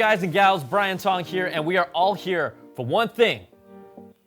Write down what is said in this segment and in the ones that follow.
guys and gals? Brian Tong here, and we are all here for one thing,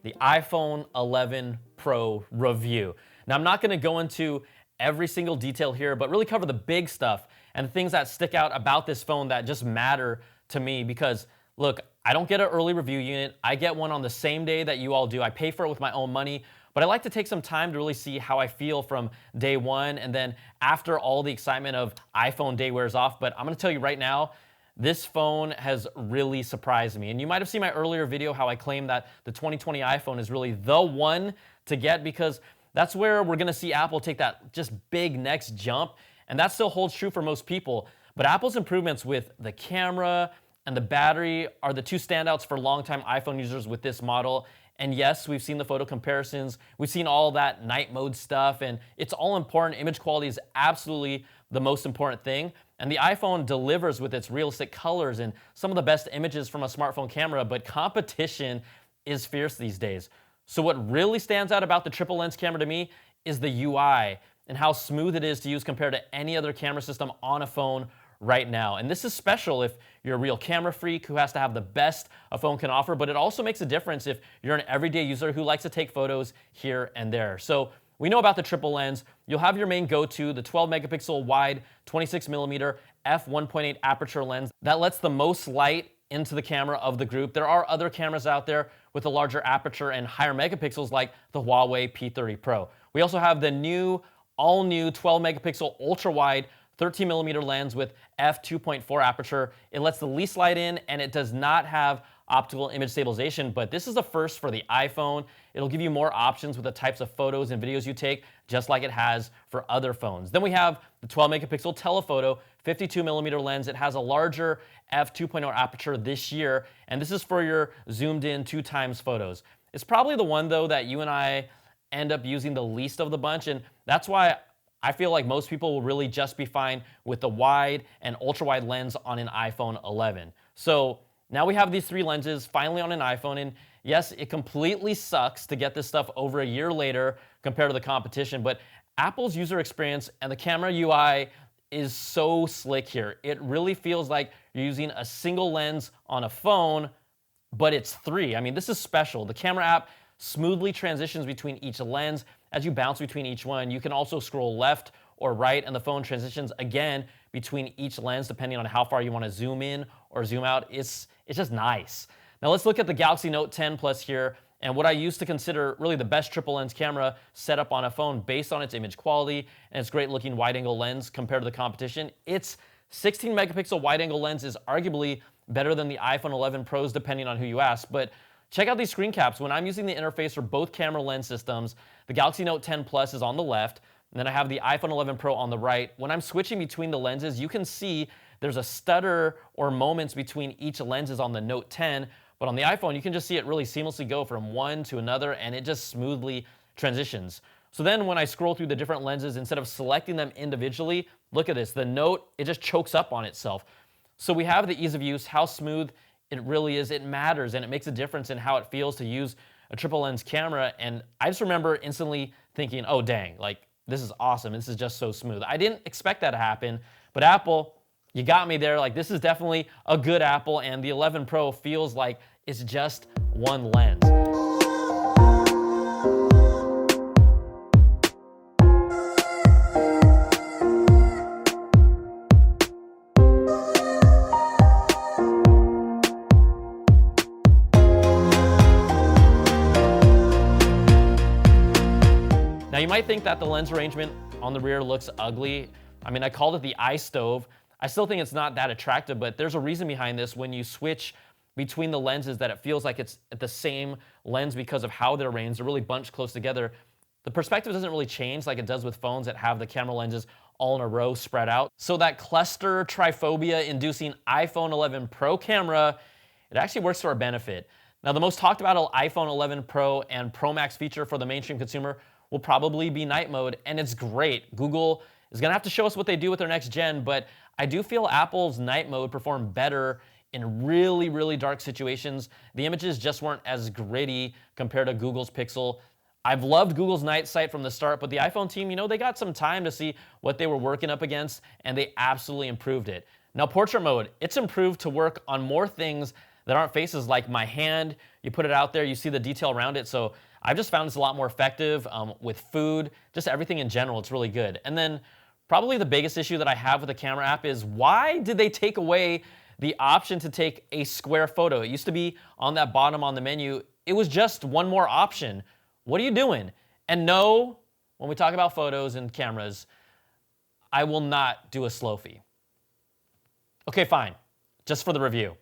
the iPhone 11 Pro review. Now, I'm not going to go into every single detail here, but really cover the big stuff and the things that stick out about this phone that just matter to me because, look, I don't get an early review unit. I get one on the same day that you all do. I pay for it with my own money, but I like to take some time to really see how I feel from day one and then after all the excitement of iPhone day wears off. But I'm going to tell you right now, this phone has really surprised me. And you might have seen my earlier video how I claimed that the 2020 iPhone is really the one to get because that's where we're going to see Apple take that just big next jump. And that still holds true for most people. But Apple's improvements with the camera and the battery are the two standouts for longtime iPhone users with this model. And yes, we've seen the photo comparisons. We've seen all that night mode stuff, and it's all important. Image quality is absolutely the most important thing. And the iPhone delivers with its realistic colors and some of the best images from a smartphone camera, but competition is fierce these days. So what really stands out about the triple lens camera to me is the UI and how smooth it is to use compared to any other camera system on a phone right now. And this is special if you're a real camera freak who has to have the best a phone can offer, but it also makes a difference if you're an everyday user who likes to take photos here and there. So we know about the triple lens. You'll have your main go-to, the 12 megapixel wide, 26 millimeter f1.8 aperture lens that lets the most light into the camera of the group. There are other cameras out there with a larger aperture and higher megapixels like the Huawei P30 Pro. We also have the all new 12 megapixel ultra wide 13 millimeter lens with f2.4 aperture. It lets the least light in and it does not have optical image stabilization, but this is a first for the iPhone. It'll give you more options with the types of photos and videos you take, just like it has for other phones. Then we have the 12 megapixel telephoto, 52 millimeter lens. It has a larger f2.0 aperture this year, and this is for your zoomed in 2x photos. It's probably the one though that you and I end up using the least of the bunch, and that's why I feel like most people will really just be fine with the wide and ultra wide lens on an iPhone 11. So now we have these three lenses finally on an iPhone, and yes, it completely sucks to get this stuff over a year later compared to the competition, but Apple's user experience and the camera UI is so slick here. It really feels like you're using a single lens on a phone, but it's three. I mean, this is special. The camera app smoothly transitions between each lens as you bounce between each one. You can also scroll left or right, and the phone transitions again between each lens depending on how far you want to zoom in or zoom out. It's just nice. Now let's look at the Galaxy Note 10 Plus here and what I used to consider really the best triple lens camera set up on a phone based on its image quality and its great looking wide angle lens compared to the competition. Its 16 megapixel wide angle lens is arguably better than the iPhone 11 Pros depending on who you ask, but check out these screen caps. When I'm using the interface for both camera lens systems, the Galaxy Note 10 Plus is on the left, and then I have the iPhone 11 Pro on the right. When I'm switching between the lenses, you can see there's a stutter or moments between each lenses on the Note 10, but on the iPhone, you can just see it really seamlessly go from one to another, and it just smoothly transitions. So then when I scroll through the different lenses, instead of selecting them individually, look at this. The Note, it just chokes up on itself. So we have the ease of use, how smooth it really is. It matters, and it makes a difference in how it feels to use a triple lens camera. And I just remember instantly thinking, oh dang, like this is awesome. This is just so smooth. I didn't expect that to happen, but Apple, you got me there. Like this is definitely a good Apple, and the 11 Pro feels like it's just one lens. Now you might think that the lens arrangement on the rear looks ugly. I mean, I called it the eye stove. I still think it's not that attractive, but there's a reason behind this. When you switch between the lenses, that it feels like it's at the same lens because of how they're arranged. They're really bunched close together. The perspective doesn't really change like it does with phones that have the camera lenses all in a row spread out. So that cluster triphobia inducing iPhone 11 Pro camera, it actually works to our benefit. Now the most talked about iPhone 11 Pro and Pro Max feature for the mainstream consumer will probably be night mode, and it's great. Google is gonna have to show us what they do with their next gen, but I do feel Apple's night mode performed better in really, really dark situations. The images just weren't as gritty compared to Google's Pixel. I've loved Google's night sight from the start, but the iPhone team, they got some time to see what they were working up against, and they absolutely improved it. Now, portrait mode, it's improved to work on more things that aren't faces, like my hand. You put it out there, you see the detail around it. So I've just found it's a lot more effective with food, just everything in general. It's really good. And then probably the biggest issue that I have with the camera app is, why did they take away the option to take a square photo? It used to be on that bottom on the menu. It was just one more option. What are you doing? And no, when we talk about photos and cameras, I will not do a slow fee. Okay, fine. Just for the review.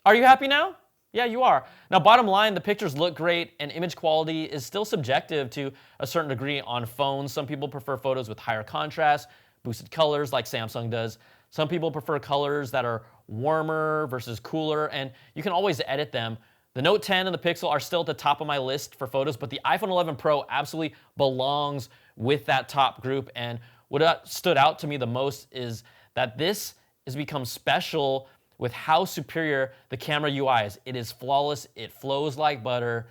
Are you happy now? Yeah, you are. Now, bottom line, the pictures look great, and image quality is still subjective to a certain degree on phones. Some people prefer photos with higher contrast, boosted colors like Samsung does. Some people prefer colors that are warmer versus cooler, and you can always edit them. The Note 10 and the Pixel are still at the top of my list for photos, but the iPhone 11 Pro absolutely belongs with that top group. And what stood out to me the most is that this has become special with how superior the camera UI is. It is flawless. It flows like butter.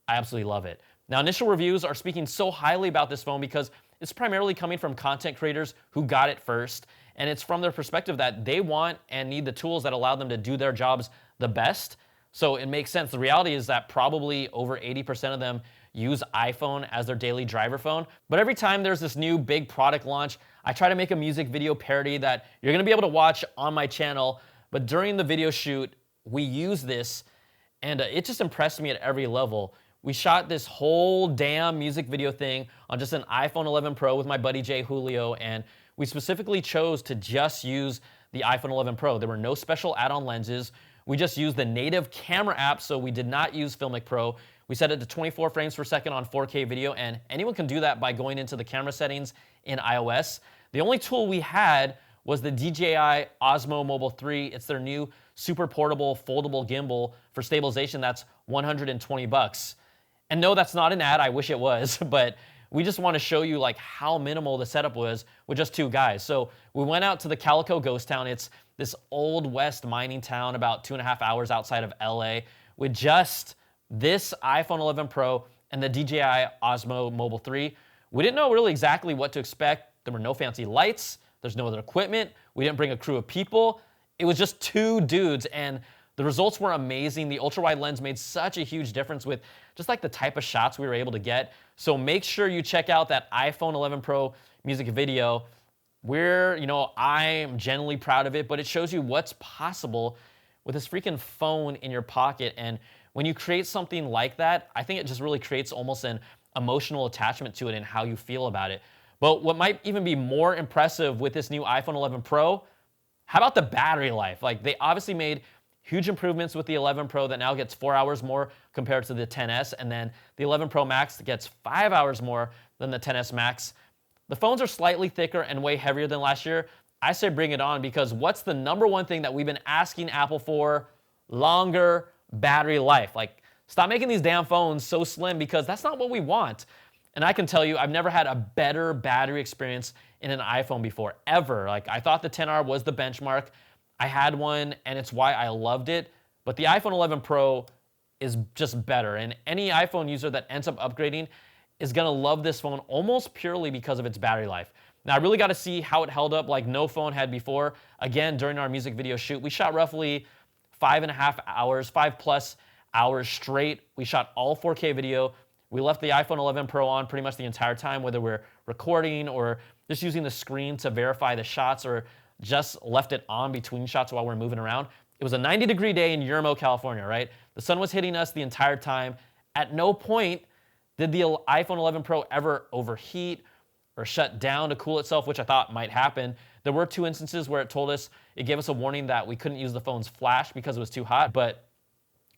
I absolutely love it. Now, initial reviews are speaking so highly about this phone because it's primarily coming from content creators who got it first. And it's from their perspective that they want and need the tools that allow them to do their jobs the best. So it makes sense. The reality is that probably over 80% of them use iPhone as their daily driver phone. But every time there's this new big product launch, I try to make a music video parody that you're gonna be able to watch on my channel. But during the video shoot, we use this, and it just impressed me at every level. We shot this whole damn music video thing on just an iPhone 11 Pro with my buddy Jay Julio, and we specifically chose to just use the iPhone 11 Pro. There were no special add-on lenses. We just used the native camera app, so we did not use Filmic Pro. We set it to 24 frames per second on 4K video, and anyone can do that by going into the camera settings in iOS. The only tool we had was the DJI Osmo Mobile 3. It's their new super portable foldable gimbal for stabilization that's $120. And no, that's not an ad, I wish it was, but we just want to show you like how minimal the setup was with just two guys. So we went out to the Calico Ghost Town. It's this old west mining town about 2.5 hours outside of LA with just this iPhone 11 Pro and the DJI Osmo Mobile 3. We didn't know really exactly what to expect. There were no fancy lights. There's no other equipment. We didn't bring a crew of people. It was just two dudes, and the results were amazing. The ultra-wide lens made such a huge difference with just like the type of shots we were able to get. So make sure you check out that iPhone 11 Pro music video. I'm genuinely proud of it, but it shows you what's possible with this freaking phone in your pocket. And when you create something like that, I think it just really creates almost an emotional attachment to it and how you feel about it. But what might even be more impressive with this new iPhone 11 Pro, how about the battery life? Like, they obviously made huge improvements with the 11 Pro that now gets 4 hours more compared to the 10S, and then the 11 Pro Max gets 5 hours more than the 10S Max. The phones are slightly thicker and way heavier than last year. I say bring it on, because what's the number one thing that we've been asking Apple for? Longer battery life. Like, stop making these damn phones so slim, because that's not what we want. And I can tell you, I've never had a better battery experience in an iPhone before, ever. Like, I thought the XR was the benchmark. I had one, and it's why I loved it. But the iPhone 11 Pro is just better. And any iPhone user that ends up upgrading is gonna love this phone almost purely because of its battery life. Now, I really got to see how it held up like no phone had before. Again, during our music video shoot, we shot roughly 5.5 hours, 5+ hours straight. We shot all 4K video. We left the iPhone 11 Pro on pretty much the entire time, whether we're recording or just using the screen to verify the shots, or just left it on between shots while we're moving around. It was a 90-degree day in Yermo, California, right? The sun was hitting us the entire time. At no point did the iPhone 11 Pro ever overheat or shut down to cool itself, which I thought might happen. There were 2 instances where it gave us a warning that we couldn't use the phone's flash because it was too hot. But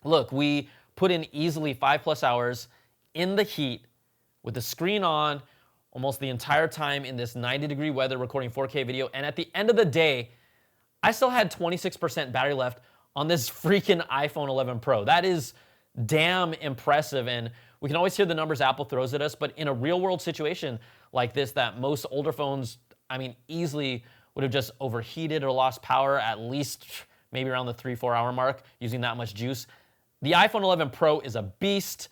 look, we put in easily 5+ hours in the heat with the screen on almost the entire time in this 90-degree weather recording 4K video. And at the end of the day, I still had 26% battery left on this freaking iPhone 11 Pro. That is damn impressive. And we can always hear the numbers Apple throws at us, but in a real world situation like this, that most older phones, easily would have just overheated or lost power at least maybe around the 3-4 hour mark using that much juice. The iPhone 11 Pro is a beast.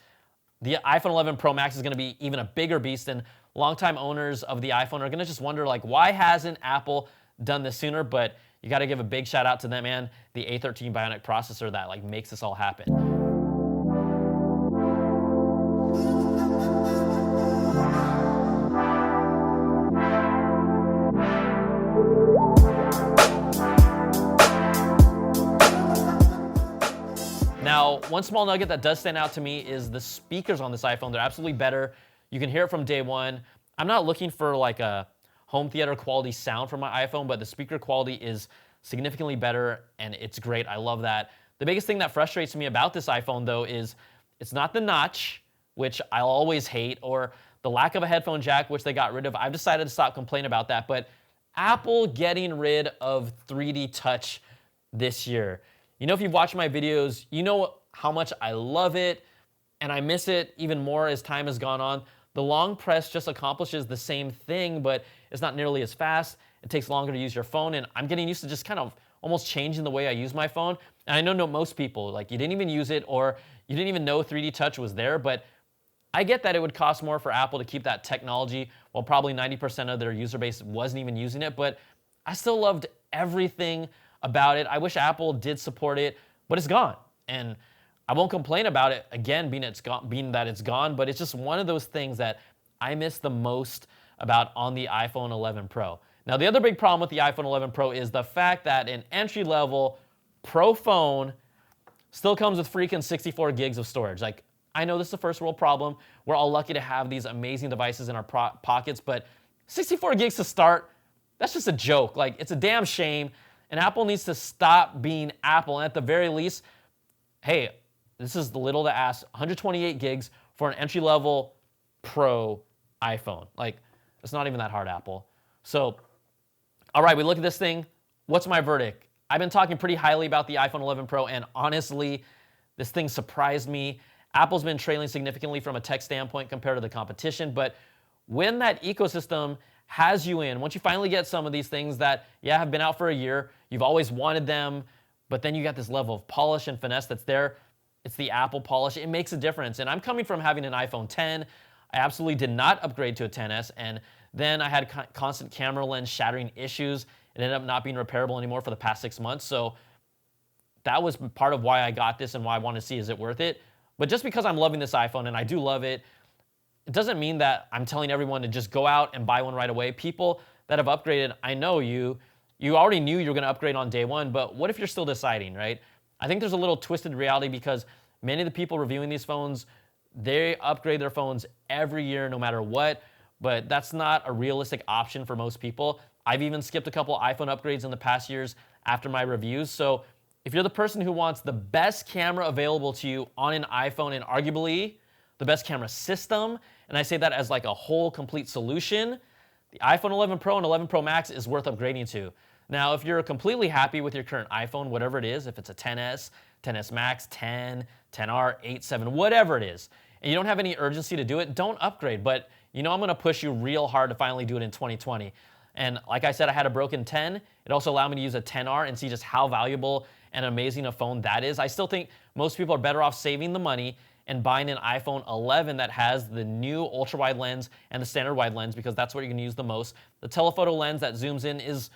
the iPhone 11 Pro Max is going to be even a bigger beast, and longtime owners of the iPhone are going to just wonder, like, why hasn't Apple done this sooner? But you got to give a big shout out to them and the A13 Bionic processor that like makes this all happen. Now, one small nugget that does stand out to me is the speakers on this iPhone. They're absolutely better. You can hear it from day one. I'm not looking for like a home theater quality sound from my iPhone, but the speaker quality is significantly better and it's great. I love that. The biggest thing that frustrates me about this iPhone though is it's not the notch, which I'll always hate, or the lack of a headphone jack, which they got rid of. I've decided to stop complaining about that, but Apple getting rid of 3D Touch this year. You know, if you've watched my videos, you know how much I love it, and I miss it even more as time has gone on. The long press just accomplishes the same thing, but it's not nearly as fast. It takes longer to use your phone, and I'm getting used to just kind of almost changing the way I use my phone. And I know most people, like, you didn't even use it, or you didn't even know 3D Touch was there, but I get that it would cost more for Apple to keep that technology while probably 90% of their user base wasn't even using it, but I still loved everything about it. I wish Apple did support it, but it's gone. And I won't complain about it again, being that it's gone, but it's just one of those things that I miss the most about on the iPhone 11 Pro. Now, the other big problem with the iPhone 11 Pro is the fact that an entry-level Pro phone still comes with freaking 64 gigs of storage. Like, I know this is a first world problem. We're all lucky to have these amazing devices in our pockets, but 64 gigs to start, that's just a joke. Like, it's a damn shame. And Apple needs to stop being Apple. And at the very least, hey, this is the little to ask, 128 gigs for an entry-level Pro iPhone. Like, it's not even that hard, Apple. So, all right, we look at this thing. What's my verdict? I've been talking pretty highly about the iPhone 11 Pro, and honestly, this thing surprised me. Apple's been trailing significantly from a tech standpoint compared to the competition, but when that ecosystem has you in, once you finally get some of these things that, yeah, have been out for a year, you've always wanted them, but then you got this level of polish and finesse that's there. It's the Apple polish. It makes a difference. And I'm coming from having an iPhone 10. I absolutely did not upgrade to a 10s, and then I had constant camera lens shattering issues. It ended up not being repairable anymore for the past 6 months. So that was part of why I got this and why I want to see, is it worth it? But just because I'm loving this iPhone, and I do love it, it doesn't mean that I'm telling everyone to just go out and buy one right away. People that have upgraded, I know you already knew you were going to upgrade on day one, but what if you're still deciding, right? I think there's a little twisted reality because many of the people reviewing these phones, they upgrade their phones every year no matter what, but that's not a realistic option for most people. I've even skipped a couple iPhone upgrades in the past years after my reviews. So if you're the person who wants the best camera available to you on an iPhone, and arguably the best camera system, and I say that as like a whole complete solution, the iPhone 11 Pro and 11 Pro Max is worth upgrading to. Now, if you're completely happy with your current iPhone, whatever it is, if it's a 10s, 10s Max, 10, 10R, 8, 7, whatever it is, and you don't have any urgency to do it, don't upgrade. But you know I'm going to push you real hard to finally do it in 2020. And like I said, I had a broken 10. It also allowed me to use a 10R and see just how valuable and amazing a phone that is. I still think most people are better off saving the money and buying an iPhone 11 that has the new ultra-wide lens and the standard wide lens, because that's what you're going to use the most. The telephoto lens that zooms in is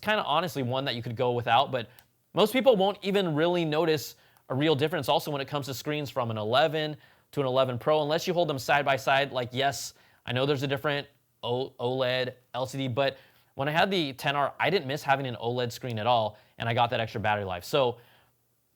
kind of honestly one that you could go without, but most people won't even really notice a real difference also when it comes to screens from an 11 to an 11 Pro, unless you hold them side by side. Like, yes, I know there's a different OLED, LCD, but when I had the 10R, I didn't miss having an OLED screen at all, and I got that extra battery life. So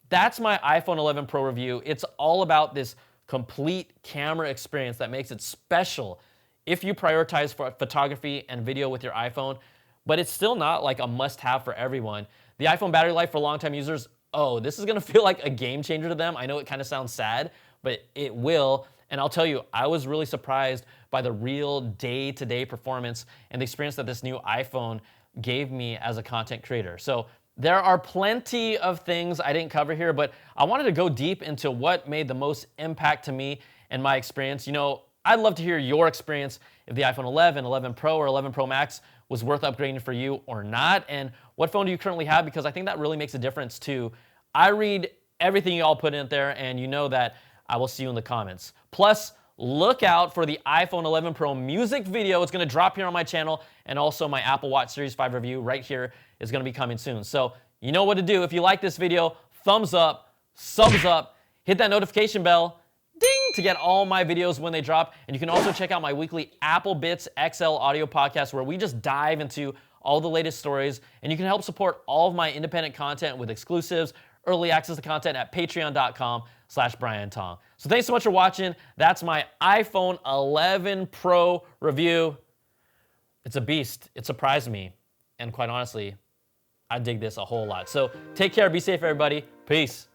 that's my iPhone 11 Pro review. It's all about this complete camera experience that makes it special if you prioritize for photography and video with your iPhone, but it's still not like a must-have for everyone. The iPhone battery life for longtime users, oh, this is gonna feel like a game changer to them. I know it kind of sounds sad, but it will. And I'll tell you, I was really surprised by the real day-to-day performance and the experience that this new iPhone gave me as a content creator. So there are plenty of things I didn't cover here, but I wanted to go deep into what made the most impact to me and my experience. You know, I'd love to hear your experience if the iPhone 11, 11 Pro, or 11 Pro Max was worth upgrading for you or not, and what phone do you currently have, because I think that really makes a difference too. I read everything you all put in there, and you know that I will see you in the comments. Plus, look out for the iPhone 11 Pro music video. It's going to drop here on my channel, and also my Apple Watch Series 5 review right here is going to be coming soon. So you know what to do. If you like this video, thumbs up, subs up, hit that notification bell, ding, to get all my videos when they drop. And you can also check out my weekly Apple Bits XL audio podcast where we just dive into all the latest stories, and you can help support all of my independent content with exclusives, early access to content at patreon.com/Brian Tong. So thanks so much for watching. That's my iPhone 11 Pro review. It's a beast. It surprised me. And quite honestly, I dig this a whole lot. So take care. Be safe, everybody. Peace.